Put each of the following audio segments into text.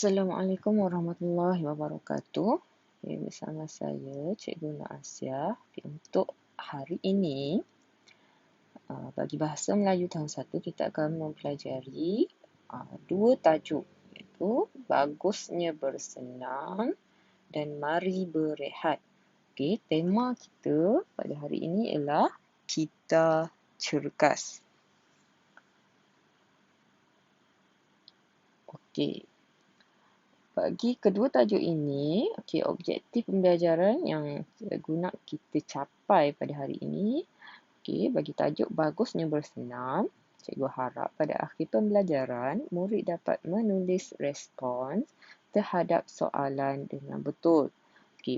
Assalamualaikum warahmatullahi wabarakatuh. Okay, bersama saya Cikgu Nur Asia. Okay, untuk hari ini, bagi Bahasa Melayu tahun 1, kita akan mempelajari dua tajuk, iaitu Bagusnya Bersenam dan Mari Berehat. Okay, tema kita pada hari ini ialah Kita Cergas. Okay. Bagi kedua tajuk ini, objektif pembelajaran yang cikgu nak kita capai pada hari ini, bagi tajuk Bagusnya Bersenam, cikgu harap pada akhir pembelajaran, murid dapat menulis respons terhadap soalan dengan betul.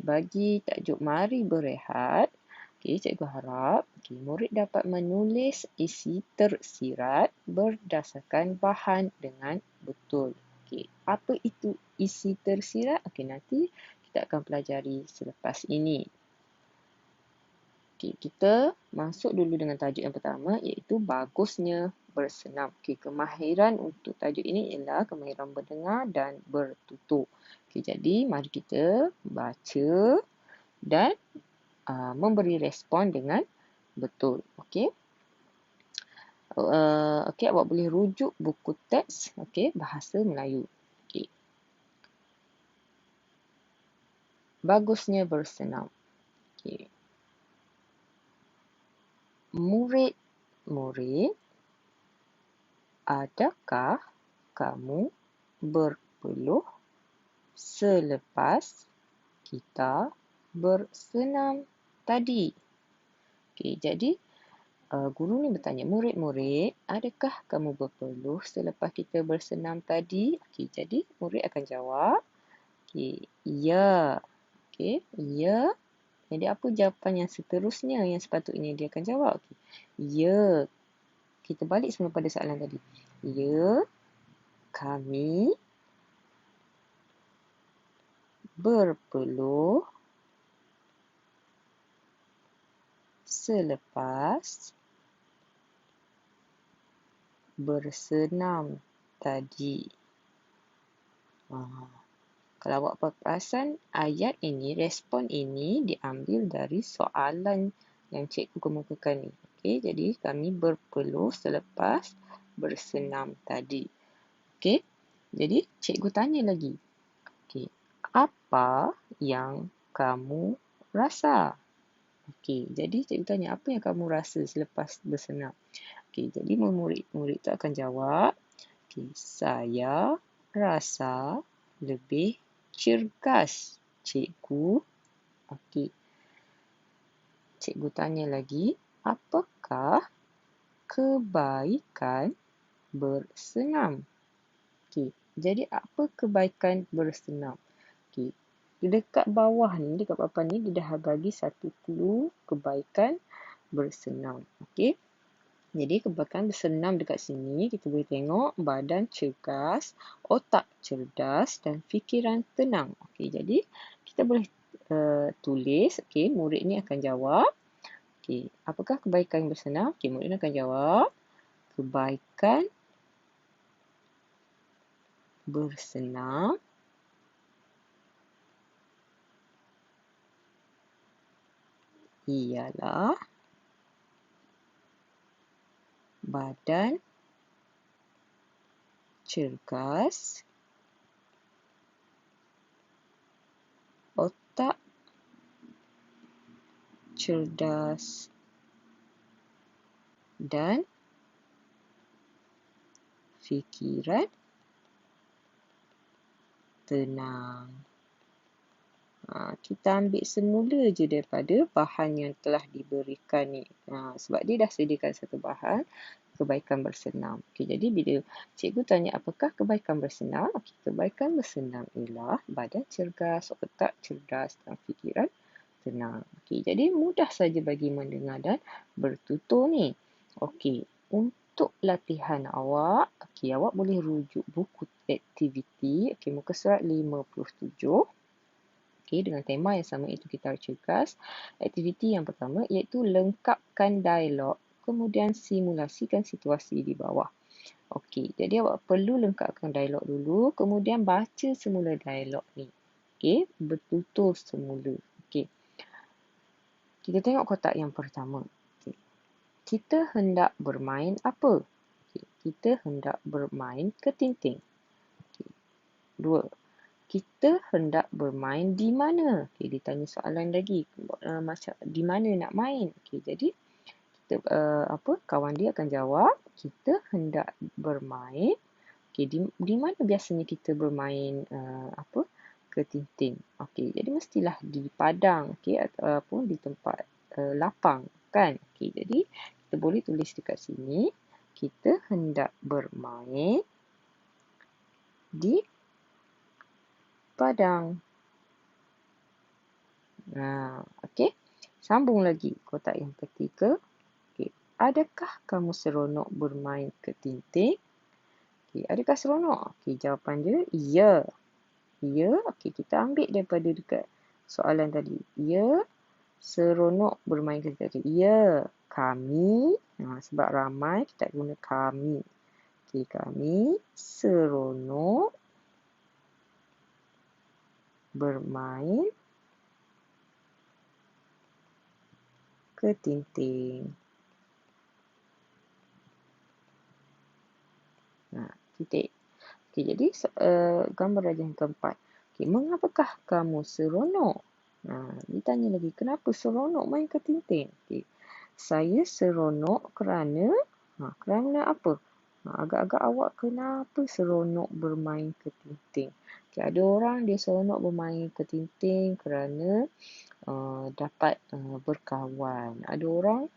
Bagi tajuk Mari Berehat, cikgu harap murid dapat menulis isi tersirat berdasarkan bahan dengan betul. Apa itu isi tersirat? Nanti kita akan pelajari selepas ini. Kita masuk dulu dengan tajuk yang pertama, iaitu Bagusnya Bersenam. Kemahiran untuk tajuk ini ialah kemahiran berdengar dan bertutur. Jadi mari kita baca dan memberi respon dengan betul. Awak boleh rujuk buku teks Bahasa Melayu. Bagusnya bersenam. Murid-murid, adakah kamu berpeluh selepas kita bersenam tadi? Jadi guru ni bertanya, murid-murid, adakah kamu berpeluh selepas kita bersenam tadi? Jadi murid akan jawab, ya. Ya. Jadi apa jawapan yang seterusnya yang sepatutnya dia akan jawab? Ya. Kita balik semula pada soalan tadi. Ya, kami berpeluh selepas bersenam tadi. Kalau awak perasan, ayat ini, respon ini diambil dari soalan yang cikgu kemukakan ni. Jadi kami berpeluh selepas bersenam tadi. Jadi cikgu tanya lagi. Apa yang kamu rasa? Jadi cikgu tanya, apa yang kamu rasa selepas bersenam? Jadi murid-murid tu akan jawab, saya rasa lebih cergas, cikgu. Cikgu tanya lagi, apakah kebaikan bersenam? Jadi apa kebaikan bersenam? Dekat bawah ni, dekat papan ni, dia dah bagi satu clue kebaikan bersenam. Jadi kebaikan bersenam dekat sini, kita boleh tengok badan cergas, otak cerdas dan fikiran tenang. Jadi kita boleh tulis, murid ni akan jawab. Apakah kebaikan bersenam? Murid ni akan jawab, kebaikan bersenam ialah badan cergas, otak cerdas dan fikiran tenang. Kita ambil semula je daripada bahan yang telah diberikan ni. Sebab dia dah sediakan satu bahan, kebaikan bersenam. Jadi bila cikgu tanya apakah kebaikan bersenam? Kebaikan bersenam ialah badan cergas, otak cerdas dan fikiran tenang. Jadi mudah saja bagi mendengar dan bertutur ni. Untuk latihan awak, awak boleh rujuk buku aktiviti, muka surat 57. Dengan tema yang sama, itu Kita Cergas. Aktiviti yang pertama iaitu lengkapkan dialog, kemudian simulasikan situasi di bawah. Okey, jadi awak perlu lengkapkan dialog dulu, kemudian baca semula dialog ni. Okey, bertutur semula. Okey, kita tengok kotak yang pertama. Okey, kita hendak bermain apa? Okey, kita hendak bermain ketinting. Okey, 2. Kita hendak bermain di mana? Okey, ditanya soalan lagi. Macam di mana nak main? Okey, jadi kita, kawan dia akan jawab, kita hendak bermain. Okey, di mana biasanya kita bermain ketinting? Okey, jadi mestilah di padang, okey, ataupun di tempat lapang, kan? Okey, jadi kita boleh tulis dekat sini, kita hendak bermain di padang. Okey. Sambung lagi kotak yang ketiga. Okey, adakah kamu seronok bermain ketinting? Okey, adakah seronok? Okey, jawapan dia ya. Ya, okey, kita ambil daripada dekat soalan tadi. Ya, seronok bermain ketinting. Ya, kami, sebab ramai kita guna kami. Okey, kami seronok bermain ketinting. Titik. Okey, jadi gambar yang keempat. Okey, mengapakah kamu seronok? Ditanya lagi, kenapa seronok main ketinting? Okey, saya seronok kerana, kerana apa? Agak-agak awak kenapa seronok bermain ketinting? Okey, ada orang dia seronok bermain ketinting kerana dapat berkawan. Ada orang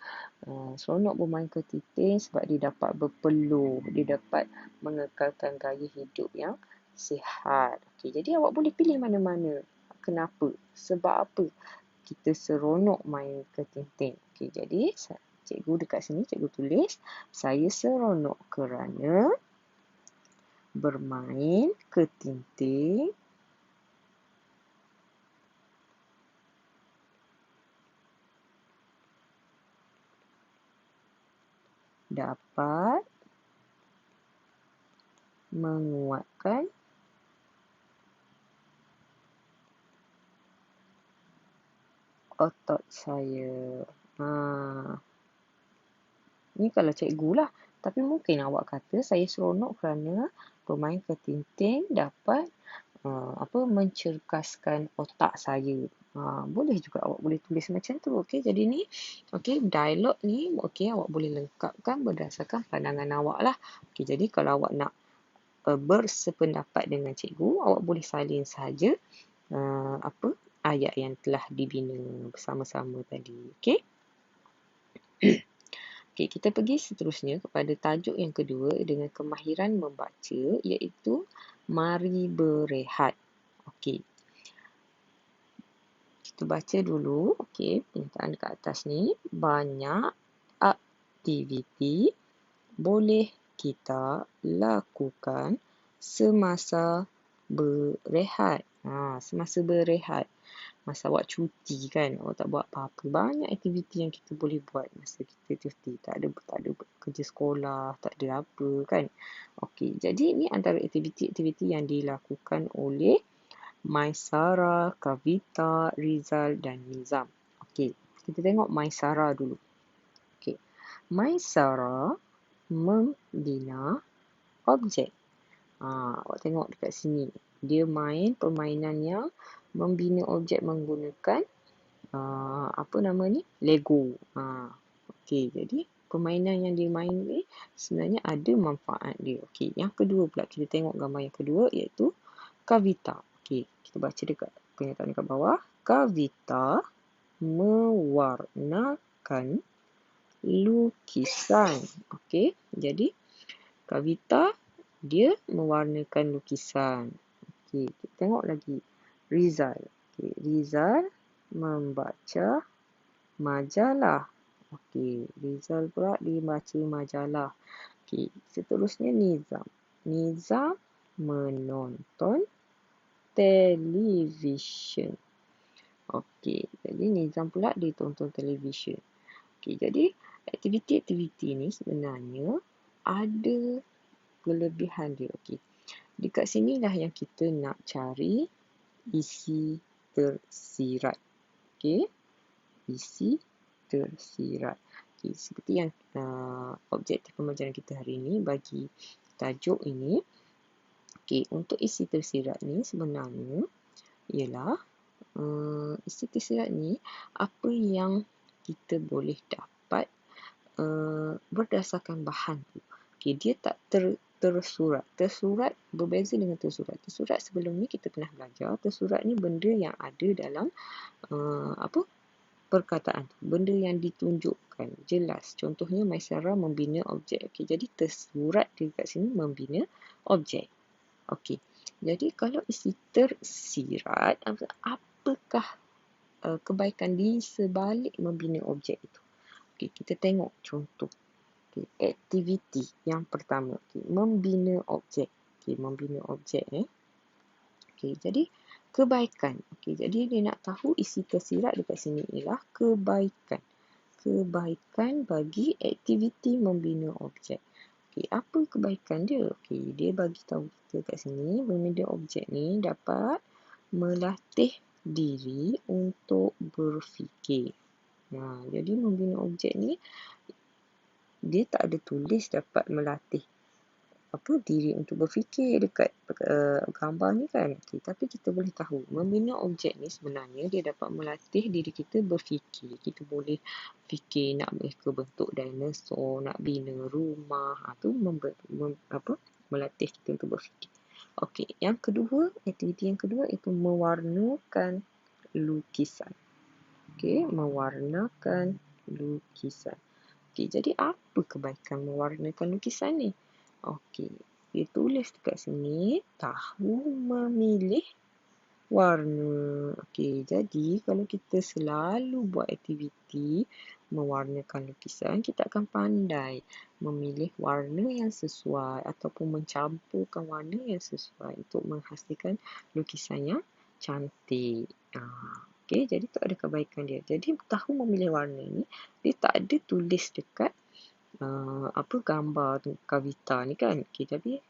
seronok bermain ketinting sebab dia dapat berpeluh, dia dapat mengekalkan gaya hidup yang sihat. Okey, jadi awak boleh pilih mana-mana. Kenapa? Sebab apa kita seronok main ketinting? Okey, jadi cikgu dekat sini, cikgu tulis, saya seronok kerana bermain ketinting dapat menguatkan otot saya. Ni kalau cikgu lah. Tapi mungkin awak kata saya seronok kerana bermain ketinting dapat mencerdaskan otak saya. Boleh juga awak boleh tulis macam tu. Okey, jadi ni dialog ni awak boleh lengkapkan berdasarkan pandangan awak lah. Okey, jadi kalau awak nak bersependapat dengan cikgu, awak boleh salin saja ayat yang telah dibina bersama-sama tadi. Okey. Okey, kita pergi seterusnya kepada tajuk yang kedua dengan kemahiran membaca, iaitu mari berehat. Okey. Kita baca dulu, okey, pernyataan dekat atas ni. Banyak aktiviti boleh kita lakukan semasa berehat. Semasa berehat. Masa awak cuti kan, awak tak buat apa-apa. Banyak aktiviti yang kita boleh buat masa kita cuti. Tak ada kerja sekolah, tak ada apa kan. Okey, jadi ni antara aktiviti-aktiviti yang dilakukan oleh Maisara, Kavita, Rizal dan Nizam. Okey, kita tengok Maisara dulu. Okey, Maisara membina objek. Awak tengok dekat sini. Dia main permainan yang membina objek menggunakan Lego. Okey, jadi permainan yang dia main ni sebenarnya ada manfaat dia. Okey, yang kedua pula kita tengok gambar yang kedua iaitu Kavita. Okey, kita baca dekat pernyataan dekat bawah. Kavita mewarnakan lukisan. Okey, jadi Kavita dia mewarnakan lukisan. Okey, kita tengok lagi Rizal. Okey, Rizal membaca majalah. Okey, Rizal pula dia baca majalah. Okey, seterusnya Nizam. Nizam menonton televisyen. Okey, jadi Nizam pula dia tonton televisyen. Okey, jadi aktiviti-aktiviti ni sebenarnya ada kelebihan dia. Okey. Dekat sinilah yang kita nak cari isi tersirat. Okey. Isi tersirat. Okey, seperti yang objektif pembelajaran kita hari ini bagi tajuk ini. Okey, untuk isi tersirat ni sebenarnya ialah isi tersirat ni apa yang kita boleh dapat berdasarkan bahan tu. Okey, dia tak tersurat. Tersurat berbeza dengan tersurat. Tersurat sebelum ni kita pernah belajar. Tersurat ni benda yang ada dalam perkataan tu. Benda yang ditunjukkan jelas. Contohnya Maisara membina objek. Okey, jadi tersurat dekat sini membina objek. Okey. Jadi kalau isi tersirat, apakah kebaikan di sebalik membina objek itu? Okey, kita tengok contoh. Okey, aktiviti yang pertama. Okey, membina objek. Okey, membina objek. Okey, jadi kebaikan. Okey, jadi dia nak tahu isi tersirat dekat sini ialah kebaikan. Kebaikan bagi aktiviti membina objek. Okey, apa kebaikan dia? Okey, dia bagi tahu kita kat sini membina objek ni dapat melatih diri untuk berfikir. Jadi membina objek ni dia tak ada tulis dapat melatih diri untuk berfikir dekat gambar ni kan. Okay, tapi kita boleh tahu membina objek ni sebenarnya dia dapat melatih diri kita berfikir. Kita boleh fikir nak bentuk dinosaur, nak bina rumah, tu melatih kita untuk berfikir. Okey, yang kedua, aktiviti yang kedua itu mewarnakan lukisan. Okey, mewarnakan lukisan. Okey, jadi apa kebaikan mewarnakan lukisan ni? Okey, dia tulis dekat sini, tahu memilih warna. Okey, jadi kalau kita selalu buat aktiviti mewarnakan lukisan, kita akan pandai memilih warna yang sesuai ataupun mencampurkan warna yang sesuai untuk menghasilkan lukisan yang cantik. Okey, jadi tu ada kebaikan dia. Jadi tahu memilih warna ni, dia tak ada tulis dekat gambar kavita ni kan. Okey, tapi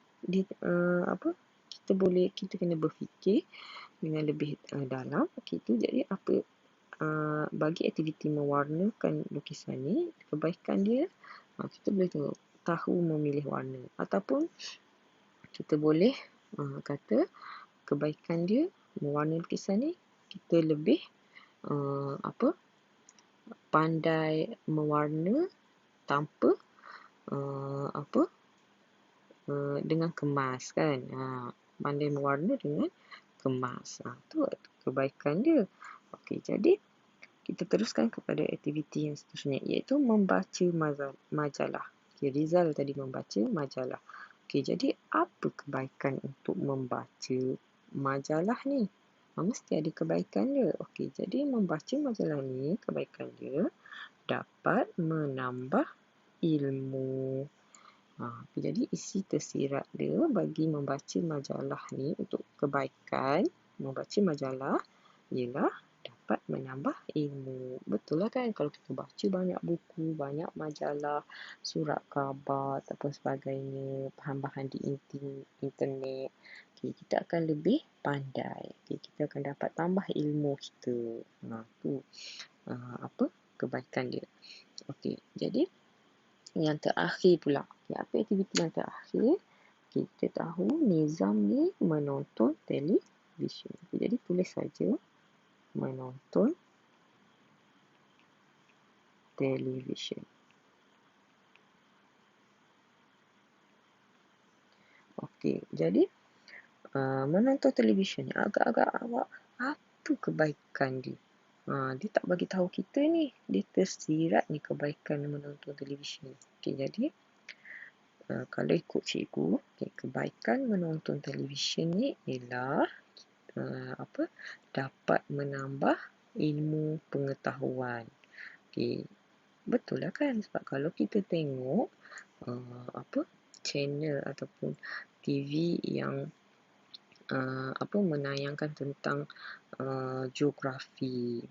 kita kena berfikir dengan lebih dalam. Okey, tu jadi apa bagi aktiviti mewarnakan lukisan ni, kebaikan dia kita boleh tahu memilih warna, ataupun kita boleh kata kebaikan dia mewarna lukisan ni, kita lebih pandai mewarna tanpa dengan kemas kan. Pandai mewarna dengan kemas. Tu kebaikan dia. Okey, jadi kita teruskan kepada aktiviti yang seterusnya, iaitu membaca majalah. Okey, Rizal tadi membaca majalah. Okey, jadi apa kebaikan untuk membaca majalah ni? Mesti ada kebaikan dia. Okey, jadi membaca majalah ni, kebaikan dia dapat menambah ilmu. Jadi isi tersirat dia bagi membaca majalah ni untuk kebaikan membaca majalah ialah dapat menambah ilmu. Betul lah kan, kalau kita baca banyak buku, banyak majalah, surat khabar ataupun sebagainya, bahan-bahan di internet, kita akan lebih pandai. Kita akan dapat tambah ilmu kita. Tu kebaikan dia. Okey, jadi yang terakhir pula. Apa aktiviti yang terakhir? Kita tahu Nizam ni menonton televisyen. Jadi tulis saja menonton televisyen. Okey, jadi menonton televisyen ni agak-agak awak apa kebaikan dia? Dia tak bagi tahu kita ni. Dia tersirat ni kebaikan menonton televisyen. Okey, jadi kalau ikut cikgu, kebaikan menonton televisyen ni ialah dapat menambah ilmu pengetahuan. Okey, betul lah kan? Sebab kalau kita tengok channel ataupun TV yang menayangkan tentang geografi,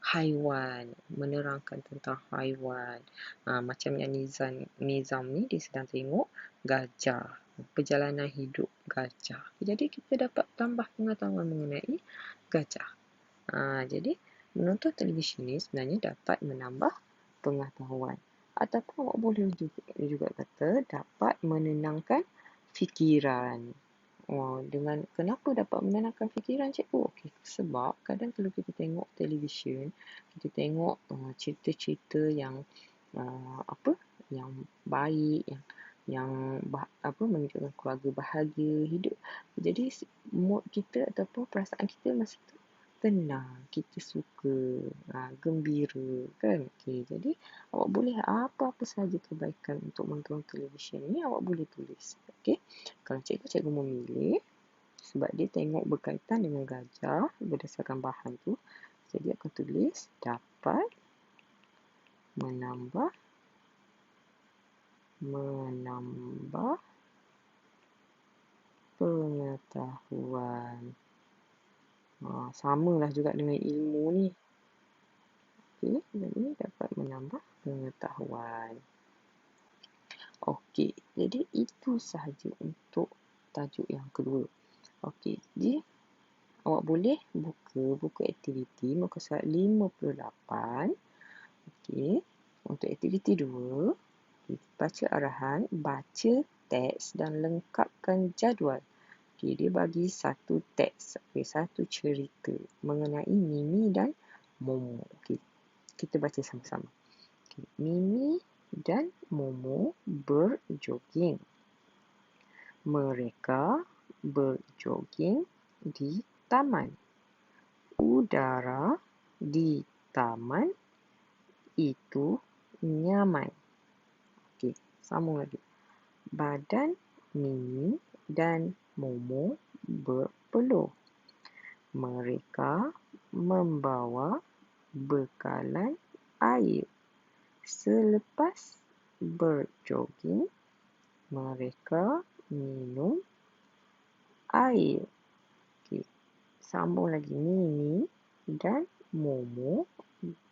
haiwan, menerangkan tentang haiwan. Macam yang Nizam ni, dia sedang tengok gajah, perjalanan hidup gajah. Jadi kita dapat tambah pengetahuan mengenai gajah. Jadi menonton televisyen ni sebenarnya dapat menambah pengetahuan. Ataupun awak boleh juga kata dapat menenangkan fikiran. Dengan kenapa dapat menenangkan fikiran, cikgu? Okey, sebab kadang kalau kita tengok televisyen, kita tengok cerita-cerita yang yang baik, yang menunjukkan keluarga bahagia hidup. Jadi mood kita ataupun perasaan kita masa tu tenang, kita suka, gembira, kan? Okey, jadi awak boleh apa-apa sahaja kebaikan untuk menonton televisyen ni awak boleh tulis. Okey, kalau cikgu memilih sebab dia tengok berkaitan dengan gajah berdasarkan bahan tu, jadi akan tulis dapat menambah pengetahuan. Samalah juga dengan ilmu ni. Okey, jadi dapat menambah pengetahuan. Okey, jadi itu sahaja untuk tajuk yang kedua. Okey, jadi awak boleh buka buku aktiviti muka surat 58. Okey, untuk aktiviti 2, baca arahan, baca teks dan lengkapkan jadual. Okey, dia bagi satu teks, satu cerita mengenai Mimi dan Momo. Okey, kita baca sama-sama. Okay. Mimi dan Momo berjoging. Mereka berjoging di taman. Udara di taman itu nyaman. Okey, sambung lagi. Badan Mimi dan Momo berpeluh. Mereka membawa bekalan air. Selepas berjoging, mereka minum air. Okay. Sambung lagi. Mimi dan Momo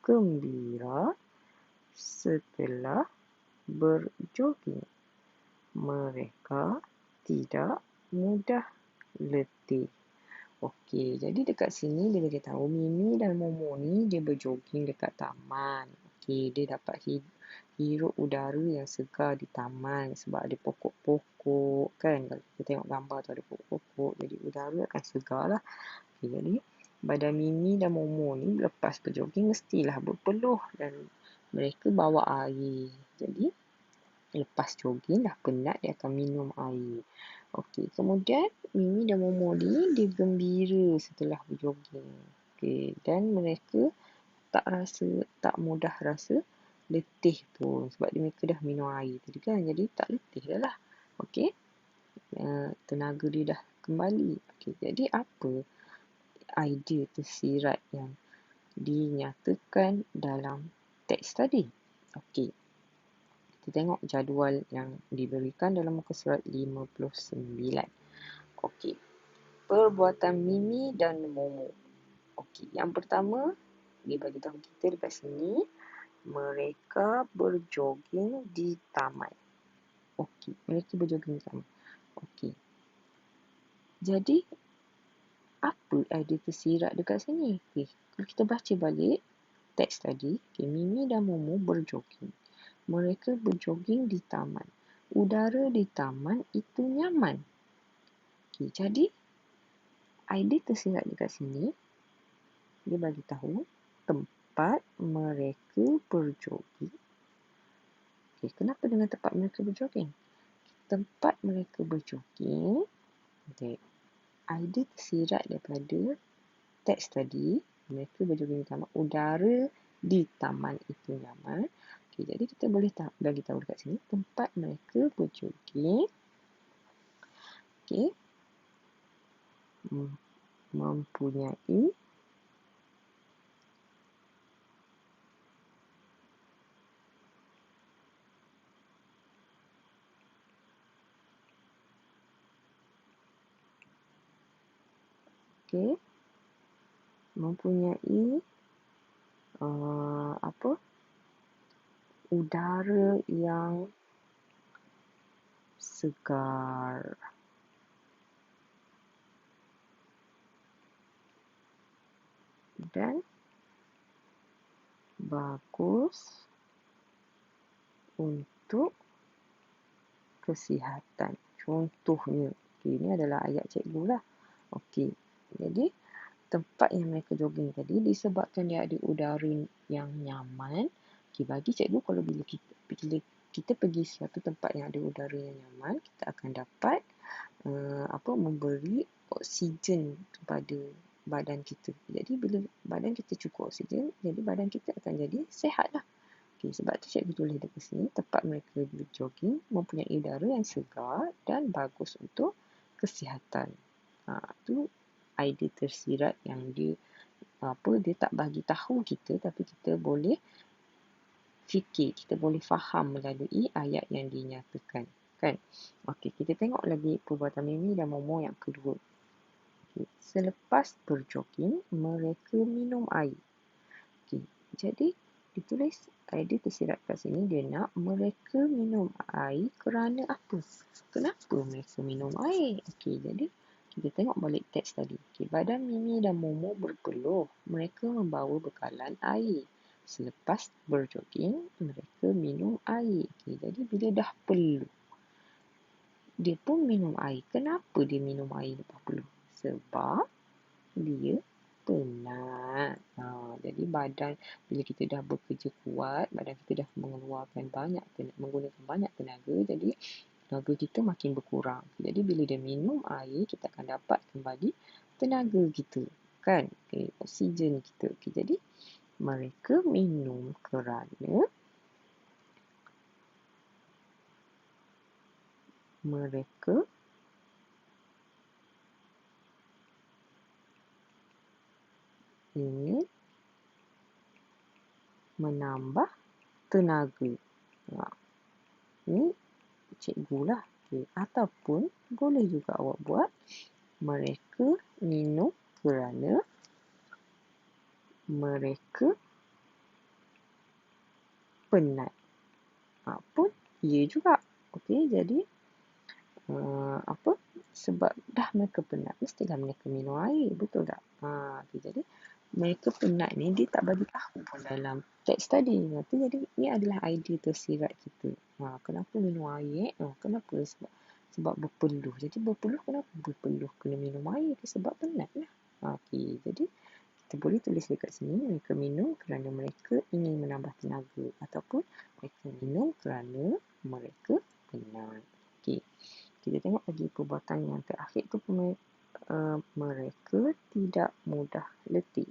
gembira setelah berjoging. Mereka tidak mudah letih. Okey, jadi dekat sini dia bagi tahu Mimi dan Momo ni dia berjoging dekat taman. Okey, dia dapat hirup udara yang segar di taman sebab ada pokok-pokok kan. Kalau kita tengok gambar tu ada pokok-pokok, jadi udara akan segar lah. Okey, jadi badan Mimi dan Momo ni lepas berjoging mestilah berpeluh dan mereka bawa air. Jadi lepas jogging dah penat, dia akan minum air. Okey, kemudian Mimi dan Momo ni dia gembira setelah berjoging. Okey, dan mereka tak mudah rasa letih pun sebab mereka dah minum air tadi kan. Jadi tak letih dah lah. Okey. Tenaga dia dah kembali. Okey, jadi apa idea tersirat yang dinyatakan dalam teks tadi? Okey. Kita tengok jadual yang diberikan dalam muka surat 59. Okey. Perbuatan Mimi dan Momo. Okey, yang pertama dia bagi tahu kita dekat sini mereka berjoging di taman. Okey, mereka berjoging di taman. Okey. Jadi apa idea tersirat dekat sini? Okey, kalau kita baca balik teks tadi, Mimi dan Momo berjoging. Mereka berjoging di taman. Udara di taman itu nyaman. Okay, jadi, idea tersirat dekat sini, dia bagi tahu tempat mereka berjoging. Okay, kenapa dengan tempat mereka berjoging? Tempat mereka berjoging, okay, idea tersirat daripada teks tadi, mereka berjoging di taman. Udara di taman itu nyaman. Okay, jadi kita boleh bagi tahu dekat sini tempat mereka berjoging. Okay. Mempunyai mempunyai apa udara yang segar. Dan bagus untuk kesihatan. Contohnya, ini adalah ayat cikgu lah. Okey, jadi tempat yang mereka jogging tadi disebabkan dia ada udara yang nyaman. Bagi cikgu, kalau bila kita pergi suatu tempat yang ada udara yang nyaman, kita akan dapat memberi oksigen kepada badan kita. Jadi bila badan kita cukup oksigen, jadi badan kita akan jadi sihat lah. Sebab tu cikgu tulis dekat sini, tempat mereka berjogging mempunyai udara yang segar dan bagus untuk kesihatan. Tu idea tersirat yang dia tak bagi tahu kita, tapi kita boleh fikir, kita boleh faham melalui ayat yang dinyatakan, kan? Okey, kita tengok lagi perbuatan Mimi dan Momo yang kedua. Selepas berjogging, mereka minum air. Jadi ditulis idea tersirat kat sini, dia nak mereka minum air kerana apa? Kenapa mereka minum air? Jadi kita tengok balik teks tadi. Badan Mimi dan Momo berpeluh. Mereka membawa bekalan air. Selepas berjogging, mereka minum air. Jadi bila dah peluh, dia pun minum air. Kenapa dia minum air lepas peluh? Sebab dia penat. Jadi badan, bila kita dah bekerja kuat, badan kita dah menggunakan banyak tenaga, jadi tenaga kita makin berkurang. Jadi bila dia minum air, kita akan dapat kembali tenaga kita, kan? Oksigen kita. Jadi mereka minum kerana mereka ingin menambah tenaga. Ini cikgu lah. Ataupun boleh juga awak buat, mereka minum kerana mereka penat. Pun ia juga. Jadi sebab dah mereka penat, mestilah mereka minum air, betul tak? Jadi mereka penat ni dia tak bagi tahu pun dalam teks tadi. Jadi ni adalah idea tersirat kita. Kenapa minum air? Kenapa? Sebab berpeluh. Jadi berpeluh, kenapa berpeluh kena minum air? Sebab penat lah. Jadi kita boleh tulis dekat sini, mereka minum kerana mereka ingin menambah tenaga, ataupun mereka minum kerana mereka penat. Kita tengok lagi perbuatan yang terakhir tu, mereka tidak mudah letih.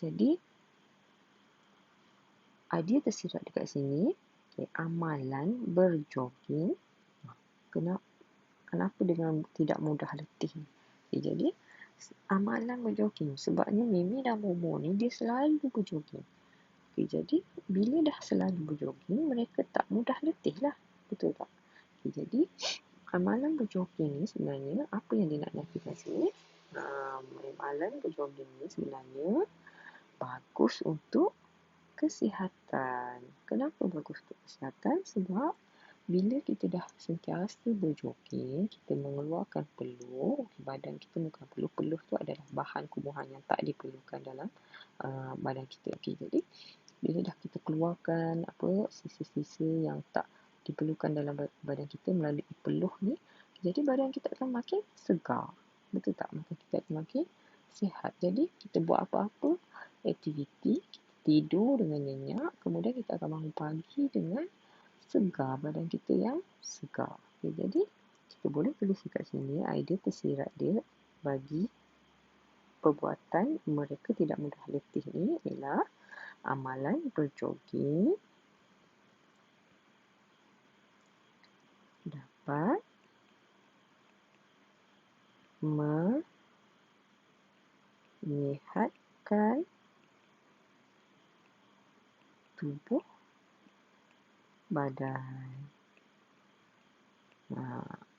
Jadi idea tersirat dekat sini, amalan berjogging. Kenapa dengan tidak mudah letih? Jadi amalan berjogging, sebabnya Mimi dan Momo ni dia selalu berjogging. Jadi bila dah selalu berjogging, mereka tak mudah letih lah, betul tak? Jadi amalan berjogging ni sebenarnya apa yang dia nak nyatakan sini? Amalan berjogging ni sebenarnya bagus untuk kesihatan. Kenapa bagus untuk kesihatan? Sebab bila kita dah sentiasa berjogging, kita mengeluarkan peluh. Badan kita bukan peluh tu adalah bahan kubuhan yang tak diperlukan dalam badan kita. Jadi bila dah kita keluarkan sisa-sisa yang tak diperlukan dalam badan kita melalui peluh ni, jadi badan kita akan makin segar, betul tak? Maka kita akan makin sihat. Jadi kita buat apa-apa aktiviti, kita tidur dengan nyenyak, kemudian kita akan bangun pagi dengan segar, badan kita yang segar. Jadi kita boleh tulis dekat sini idea tersirat dia bagi perbuatan mereka tidak mudah letih ni ialah amalan berjogging dapat menyihatkan tubuh badan.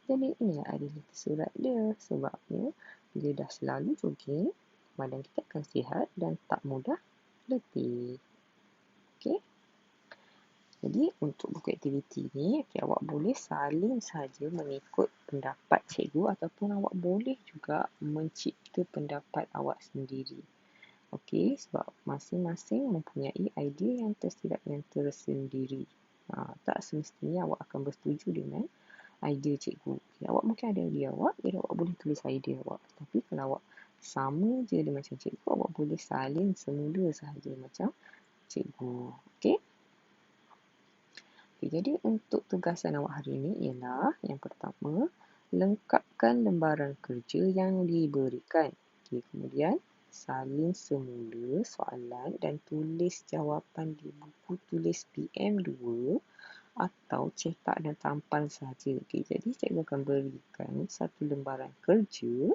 Jadi inilah idea tersirat dia. Sebabnya bila dah selalu jogging, badan kita akan sihat dan tak mudah letih. Okey. Jadi untuk buku aktiviti ni, awak boleh salin saja mengikut pendapat cikgu ataupun awak boleh juga mencipta pendapat awak sendiri. Okey, sebab masing-masing mempunyai idea yang tersilap yang tersendiri. Tak semestinya awak akan bersetuju dengan idea cikgu. Awak mungkin ada idea awak, jadi awak boleh tulis idea awak. Tapi kalau awak sama je dengan macam cikgu, awak boleh salin semula sahaja macam cikgu. Okey? Jadi untuk tugasan awak hari ini ialah yang pertama, lengkapkan lembaran kerja yang diberikan. Kemudian, salin semula soalan dan tulis jawapan di buku tulis PM2 atau cetak dan tampal saja. Jadi cikgu akan berikan satu lembaran kerja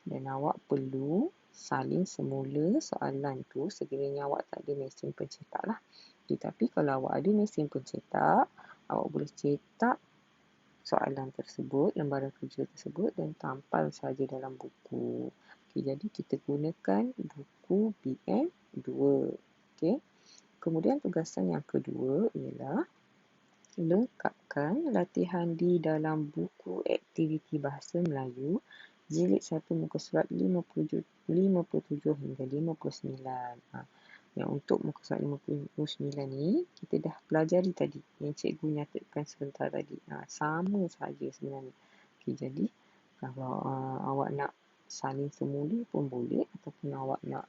dan awak perlu salin semula soalan tu sekiranya awak tak ada mesin pencetak lah. Tetapi kalau awak ada mesin pencetak, awak boleh cetak soalan tersebut, lembaran kerja tersebut dan tampal saja dalam buku. Jadi kita gunakan buku PM2. Kemudian tugasan yang kedua ialah lengkapkan latihan di dalam buku aktiviti bahasa Melayu jilid 1 muka surat 57 hingga 59. Yang untuk muka surat 59 ni, kita dah pelajari tadi. Yang cikgu nyatakan sebentar tadi. Sama saja sebenarnya. Jadi, kalau awak nak salin semula pun boleh. Ataupun awak nak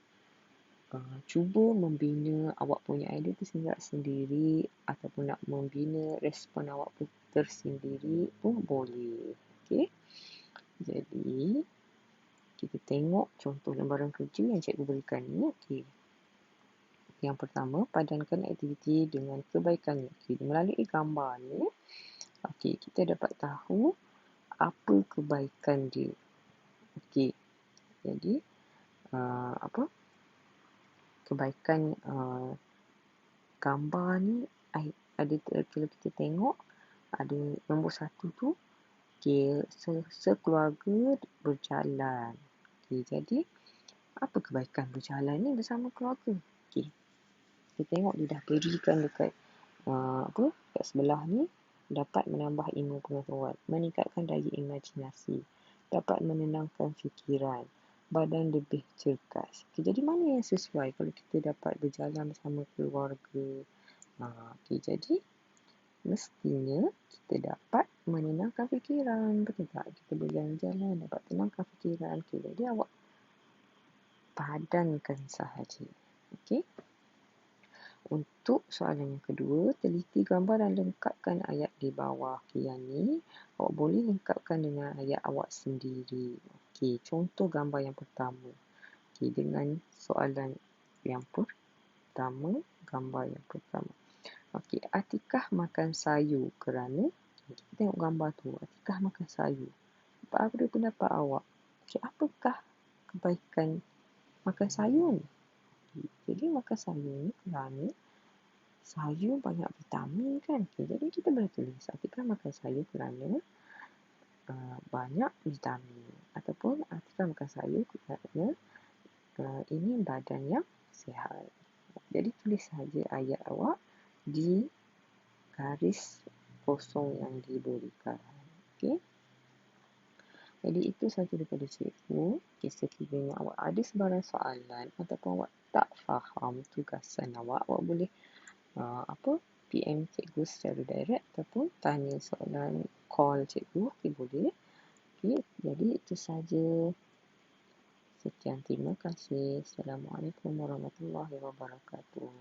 cuba membina awak punya idea tu sendiri. Ataupun nak membina respon awak tersendiri pun boleh. Okey. Jadi, kita tengok contoh lembaran kerja yang cikgu berikan ni. Okey. Yang pertama, padankan aktiviti dengan kebaikannya. Melalui gambar ni, kita dapat tahu apa kebaikan dia. Jadi, kebaikan gambar ni ada, kalau kita tengok, ada nombor 1 tu, sekeluarga berjalan. Jadi, apa kebaikan berjalan ni bersama keluarga? Kita tengok dia dah berikan dekat kat sebelah ni, dapat menambah ilmu pengetahuan, meningkatkan daya imajinasi, dapat menenangkan fikiran, badan lebih cergas. Jadi mana yang sesuai kalau kita dapat berjalan bersama keluarga? Jadi mestinya kita dapat menenangkan fikiran, betul tak? Kita berjalan-jalan dapat tenangkan fikiran. Jadi awak padankan sahaja. Okey. Untuk soalan yang kedua, teliti gambar dan lengkapkan ayat di bawah. Yang ni, awak boleh lengkapkan dengan ayat awak sendiri. Contoh gambar yang pertama. Dengan soalan yang pertama, gambar yang pertama. Atikah makan sayur kerana, kita tengok gambar tu, Atikah makan sayur. Apa pendapat awak? Apakah kebaikan makan sayur ni? Jadi makan sayur ni kerana sayur banyak vitamin kan. Jadi kita boleh tulis Atikah makan sayur kerana banyak vitamin. Ataupun Atikah makan sayur kerana ini badan yang sihat. Jadi tulis saja ayat awak di garis kosong yang diberikan. Okey. Jadi itu sahaja daripada cikgu. Sekiranya awak ada sebarang soalan ataupun awak tak faham tugasan awak boleh PM cikgu secara direct ataupun tanya soalan call cikgu. Boleh. Jadi itu sahaja. Sekian, terima kasih. Assalamualaikum warahmatullahi wabarakatuh.